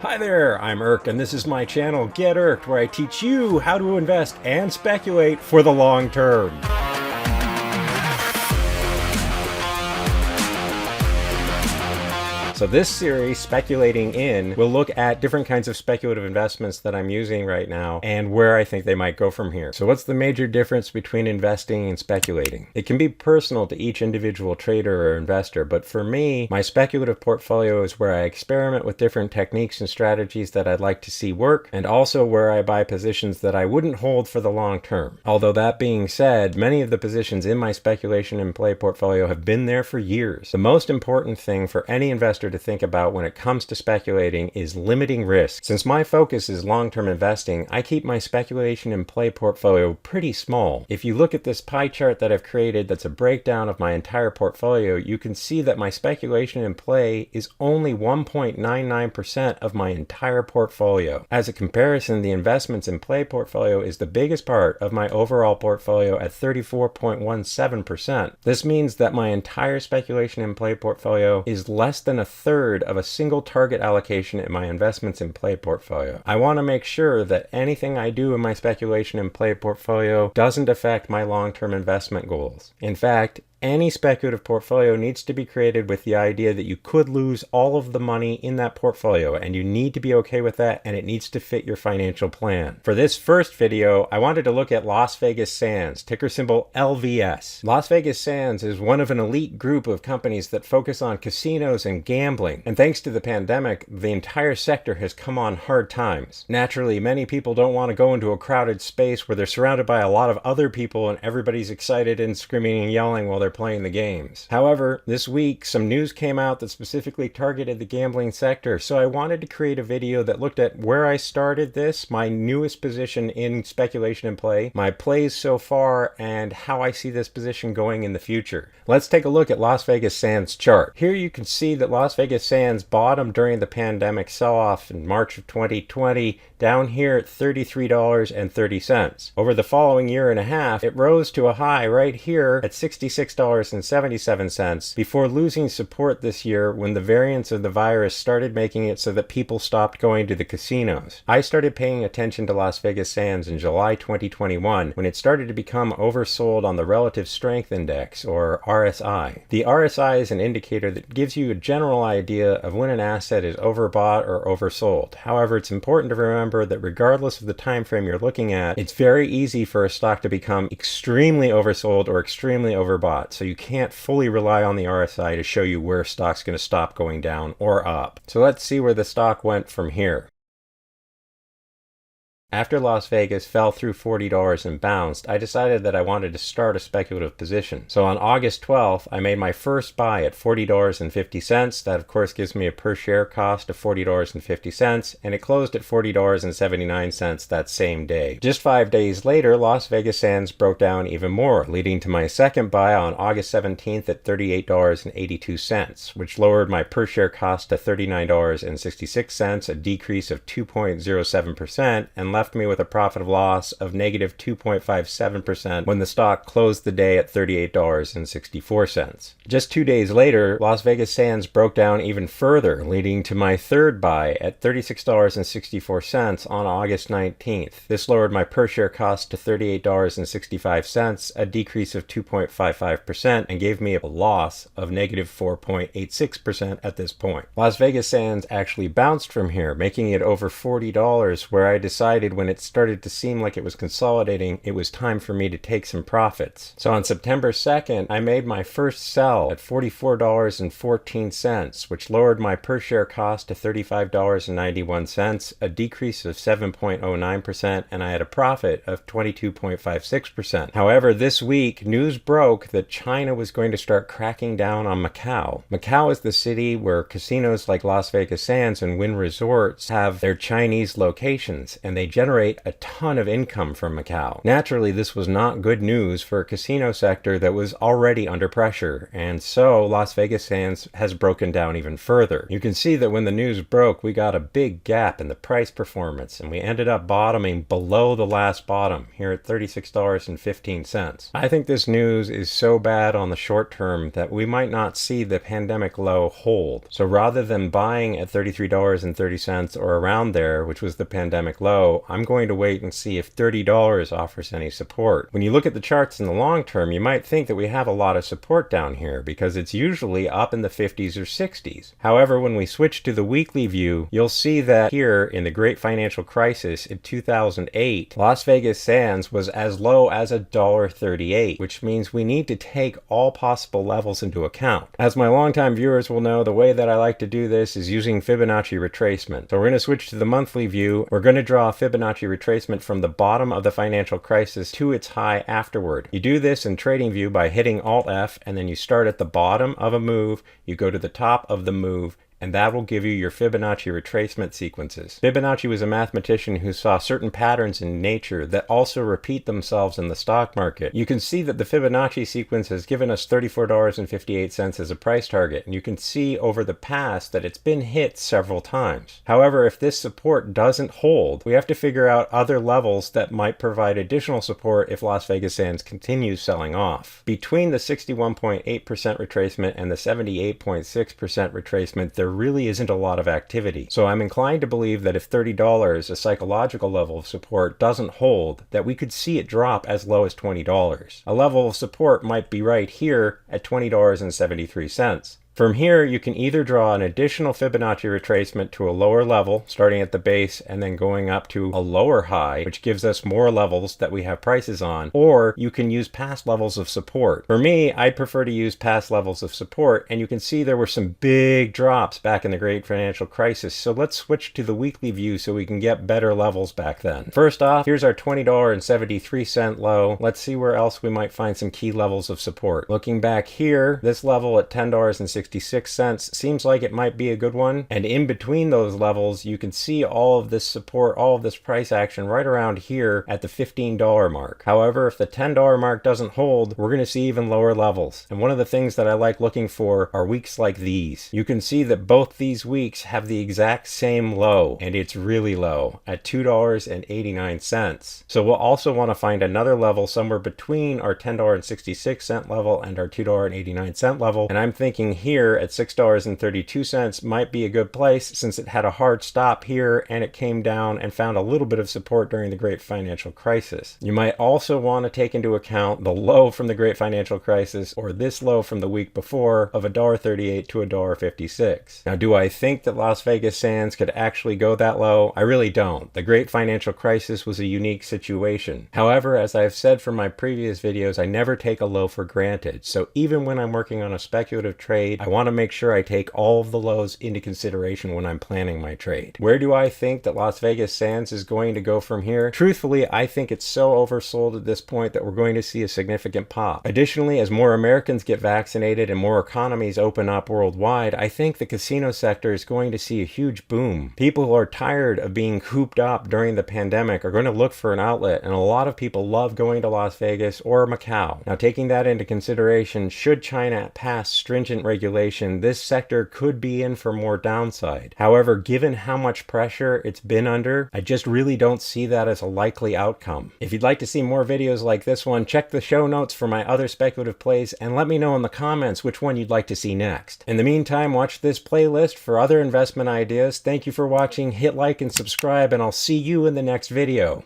Hi there, I'm Irk, and this is my channel, Get Irked, where I teach you how to invest and speculate for the long term. So this series, Speculating In, will look at different kinds of speculative investments that I'm using right now and where I think they might go from here. So what's the major difference between investing and speculating? It can be personal to each individual trader or investor, but for me, my speculative portfolio is where I experiment with different techniques and strategies that I'd like to see work, and also where I buy positions that I wouldn't hold for the long term. Although that being said, many of the positions in my speculation and play portfolio have been there for years. The most important thing for any investor to think about when it comes to speculating is limiting risk. Since my focus is long-term investing, I keep my speculation and play portfolio pretty small. If you look at this pie chart that I've created that's a breakdown of my entire portfolio, you can see that my speculation and play is only 1.99% of my entire portfolio. As a comparison, the investments in play portfolio is the biggest part of my overall portfolio at 34.17%. This means that my entire speculation and play portfolio is less than a third of a single target allocation in my investments in play portfolio. I want to make sure that anything I do in my speculation and play portfolio doesn't affect my long-term investment goals. In fact, any speculative portfolio needs to be created with the idea that you could lose all of the money in that portfolio, and you need to be okay with that, and it needs to fit your financial plan. For this first video, I wanted to look at Las Vegas Sands, ticker symbol LVS. Las Vegas Sands is one of an elite group of companies that focus on casinos and gambling, and thanks to the pandemic, the entire sector has come on hard times. Naturally, many people don't want to go into a crowded space where they're surrounded by a lot of other people and everybody's excited and screaming and yelling while they're playing the games. However, this week some news came out that specifically targeted the gambling sector, so I wanted to create a video that looked at where I started this, my newest position in speculation and play, my plays so far, and how I see this position going in the future. Let's take a look at Las Vegas Sands chart. Here you can see that Las Vegas Sands bottomed during the pandemic sell-off in March of 2020, down here at $33.30. Over the following year and a half, it rose to a high right here at $66.77 before losing support this year when the variants of the virus started making it so that people stopped going to the casinos. I started paying attention to Las Vegas Sands in July 2021 when it started to become oversold on the Relative Strength Index, or RSI. The RSI is an indicator that gives you a general idea of when an asset is overbought or oversold. However, it's important to remember that regardless of the time frame you're looking at, it's very easy for a stock to become extremely oversold or extremely overbought, so you can't fully rely on the RSI to show you where stock's going to stop going down or up. So let's see where the stock went from here. After Las Vegas fell through $40 and bounced, I decided that I wanted to start a speculative position. So on August 12th, I made my first buy at $40.50. That of course gives me a per share cost of $40.50, and it closed at $40.79 that same day. Just 5 days later, Las Vegas Sands broke down even more, leading to my second buy on August 17th at $38.82, which lowered my per share cost to $39.66, a decrease of 2.07%, and left me with a profit of loss of negative 2.57% when the stock closed the day at $38.64. Just 2 days later, Las Vegas Sands broke down even further, leading to my third buy at $36.64 on August 19th. This lowered my per share cost to $38.65, a decrease of 2.55%, and gave me a loss of negative 4.86% at this point. Las Vegas Sands actually bounced from here, making it over $40, where I decided when it started to seem like it was consolidating, it was time for me to take some profits. So on September 2nd, I made my first sell at $44.14, which lowered my per share cost to $35.91, a decrease of 7.09%, and I had a profit of 22.56%. However, this week, news broke that China was going to start cracking down on Macau. Macau is the city where casinos like Las Vegas Sands and Wynn Resorts have their Chinese locations, and they generate a ton of income from Macau. Naturally, this was not good news for a casino sector that was already under pressure, and so Las Vegas Sands has broken down even further. You can see that when the news broke, we got a big gap in the price performance, and we ended up bottoming below the last bottom here at $36.15. I think this news is so bad on the short term that we might not see the pandemic low hold. So rather than buying at $33.30 or around there, which was the pandemic low, I'm going to wait and see if $30 offers any support. When you look at the charts in the long term, you might think that we have a lot of support down here because it's usually up in the 50s or 60s. However, when we switch to the weekly view, you'll see that here in the Great Financial Crisis in 2008, Las Vegas Sands was as low as $1.38, which means we need to take all possible levels into account. As my longtime viewers will know, the way that I like to do this is using Fibonacci retracement. So we're going to switch to the monthly view. We're going to draw a Fibonacci retracement from the bottom of the financial crisis to its high afterward. You do this in TradingView by hitting Alt F, and then you start at the bottom of a move, you go to the top of the move, and that will give you your Fibonacci retracement sequences. Fibonacci was a mathematician who saw certain patterns in nature that also repeat themselves in the stock market. You can see that the Fibonacci sequence has given us $34.58 as a price target, and you can see over the past that it's been hit several times. However, if this support doesn't hold, we have to figure out other levels that might provide additional support if Las Vegas Sands continues selling off. Between the 61.8% retracement and the 78.6% retracement, there really isn't a lot of activity. So I'm inclined to believe that if $30, a psychological level of support, doesn't hold, that we could see it drop as low as $20. A level of support might be right here at $20.73. From here, you can either draw an additional Fibonacci retracement to a lower level, starting at the base and then going up to a lower high, which gives us more levels that we have prices on, or you can use past levels of support. For me, I'd prefer to use past levels of support, and you can see there were some big drops back in the Great Financial Crisis, so let's switch to the weekly view so we can get better levels back then. First off, here's our $20.73 low. Let's see where else we might find some key levels of support. Looking back here, this level at $10.66 seems like it might be a good one, and in between those levels you can see all of this support, all of this price action right around here at the $15 mark. However, if the $10 mark doesn't hold, we're going to see even lower levels, and one of the things that I like looking for are weeks like these. You can see that both these weeks have the exact same low, and it's really low at $2.89. So we'll also want to find another level somewhere between our $10.66 level and our $2.89 level, and I'm thinking here at $6.32 might be a good place since it had a hard stop here and it came down and found a little bit of support during the Great Financial Crisis. You might also want to take into account the low from the Great Financial Crisis, or this low from the week before, of $1.38 to $1.56. Now, do I think that Las Vegas Sands could actually go that low? I really don't. The Great Financial Crisis was a unique situation. However, as I've said from my previous videos, I never take a low for granted. So even when I'm working on a speculative trade, I want to make sure I take all of the lows into consideration when I'm planning my trade. Where do I think that Las Vegas Sands is going to go from here? Truthfully, I think it's so oversold at this point that we're going to see a significant pop. Additionally, as more Americans get vaccinated and more economies open up worldwide, I think the casino sector is going to see a huge boom. People who are tired of being cooped up during the pandemic are going to look for an outlet, and a lot of people love going to Las Vegas or Macau. Now, taking that into consideration, should China pass stringent regulations, this sector could be in for more downside. However, given how much pressure it's been under, I just really don't see that as a likely outcome. If you'd like to see more videos like this one, check the show notes for my other speculative plays and let me know in the comments which one you'd like to see next. In the meantime, watch this playlist for other investment ideas. Thank you for watching, hit like and subscribe, and I'll see you in the next video.